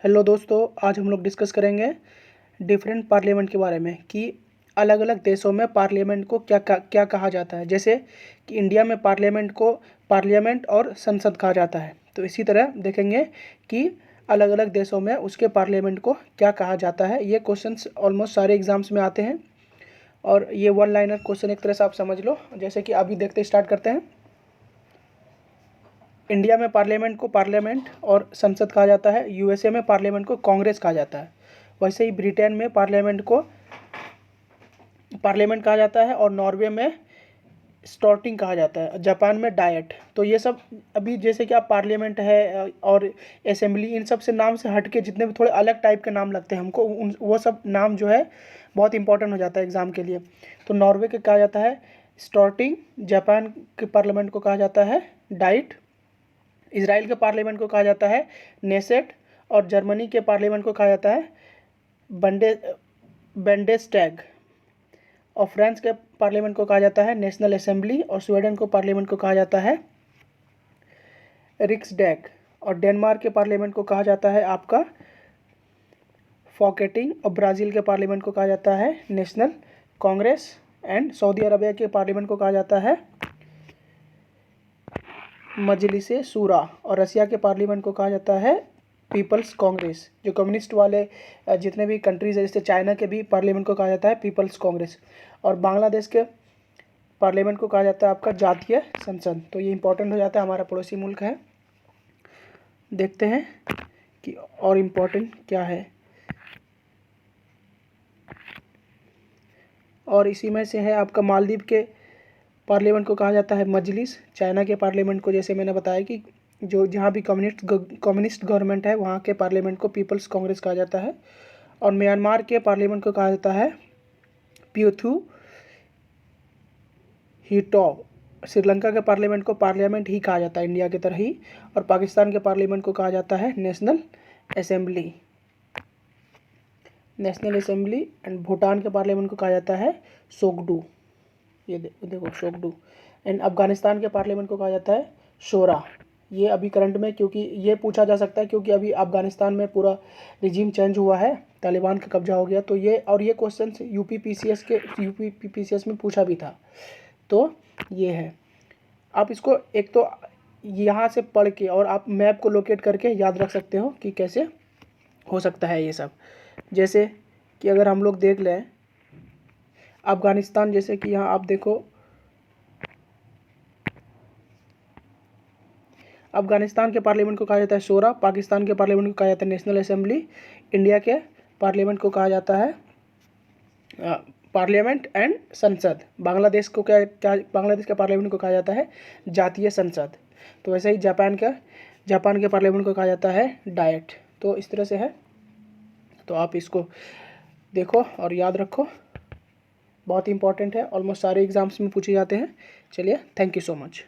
Hello दोस्तों, आज हम लोग डिस्कस करेंगे डिफरेंट पार्लियामेंट के बारे में कि अलग अलग देशों में पार्लियामेंट को क्या कहा जाता है। जैसे कि इंडिया में पार्लियामेंट को पार्लियामेंट और संसद कहा जाता है, तो इसी तरह देखेंगे कि अलग अलग देशों में उसके पार्लियामेंट को क्या कहा जाता है। ये क्वेश्चंस ऑलमोस्ट सारे एग्जाम्स में आते हैं और ये वन लाइनर क्वेश्चन एक तरह से आप समझ लो। जैसे कि अभी देखते स्टार्ट करते हैं। इंडिया में पार्लियामेंट को पार्लियामेंट और संसद कहा जाता है। यूएसए में पार्लियामेंट को कांग्रेस कहा जाता है। वैसे ही ब्रिटेन में पार्लियामेंट को पार्लियामेंट कहा जाता है और नॉर्वे में स्टॉर्टिंग कहा जाता है। जापान में डायट। तो ये सब अभी जैसे कि आप पार्लियामेंट है और असेंबली, इन सब से नाम से हट के जितने भी थोड़े अलग टाइप के नाम लगते हैं हमको, वो सब नाम जो है बहुत इंपॉर्टेंट हो जाता है एग्ज़ाम के लिए। तो नॉर्वे के कहा जाता है स्टॉर्टिंग, जापान के पार्लियामेंट को कहा जाता है डाइट, इजराइल के पार्लियामेंट को कहा जाता है नेसेट और जर्मनी के पार्लियामेंट को कहा जाता है बेंडेस्टैग और फ्रांस के पार्लियामेंट को कहा जाता है नेशनल असेंबली और स्वीडन को पार्लियामेंट को कहा जाता है रिक्सडैग और डेनमार्क के पार्लियामेंट को कहा जाता है आपका फॉकेटिंग और ब्राज़ील के पार्लियामेंट को कहा जाता है national Congress and Saudi Arabia के पार्लियामेंट को कहा जाता है मजलिसे शूरा और रसिया के पार्लियामेंट को कहा जाता है पीपल्स कांग्रेस। जो कम्युनिस्ट वाले जितने भी कंट्रीज है, जैसे चाइना के भी पार्लियामेंट को कहा जाता है पीपल्स कांग्रेस और बांग्लादेश के पार्लियामेंट को कहा जाता है आपका जातीय संसद। तो ये इंपॉर्टेंट हो जाता है, हमारा पड़ोसी मुल्क है। देखते हैं कि और इम्पोर्टेंट क्या है। और इसी में से है आपका मालदीव के पार्लियामेंट को कहा जाता है मजलिस। चाइना के पार्लियामेंट को, जैसे मैंने बताया कि जो जहाँ भी कम्युनिस्ट गवर्नमेंट है वहाँ के पार्लियामेंट को पीपल्स कांग्रेस कहा जाता है। और म्यांमार के पार्लियामेंट को कहा जाता है प्यूथू हिटो। श्रीलंका के पार्लियामेंट को पार्लियामेंट ही कहा जाता है इंडिया की तरह ही। और पाकिस्तान के पार्लियामेंट को कहा जाता है नेशनल असेंबली एंड भूटान के पार्लियामेंट को कहा जाता है सोगडू। ये देखो सोगडू। एंड अफगानिस्तान के पार्लियामेंट को कहा जाता है शोरा। ये अभी करंट में, क्योंकि ये पूछा जा सकता है क्योंकि अभी अफगानिस्तान में पूरा रिजीम चेंज हुआ है, तालिबान का कब्जा हो गया। तो ये क्वेश्चन यूपी पीसीएस में पूछा भी था। तो ये है, आप इसको एक तो यहाँ से पढ़ के और आप मैप को लोकेट करके याद रख सकते हो कि कैसे हो सकता है ये सब। जैसे कि अगर हम लोग देख लें अफगानिस्तान, जैसे कि यहाँ आप देखो अफगानिस्तान के पार्लियामेंट को कहा जाता है शोरा, पाकिस्तान के पार्लियामेंट को कहा जाता है नेशनल असेंबली, इंडिया के पार्लियामेंट को कहा जाता है पार्लियामेंट एंड संसद, बांग्लादेश के पार्लियामेंट को कहा जाता है जातीय संसद। तो वैसे ही जापान के पार्लियामेंट को कहा जाता है डायट। तो इस तरह से है, तो आप इसको देखो और याद रखो, बहुत इंपॉर्टेंट है, ऑलमोस्ट सारे एग्जाम्स में पूछे जाते हैं। चलिए, थैंक यू सो मच।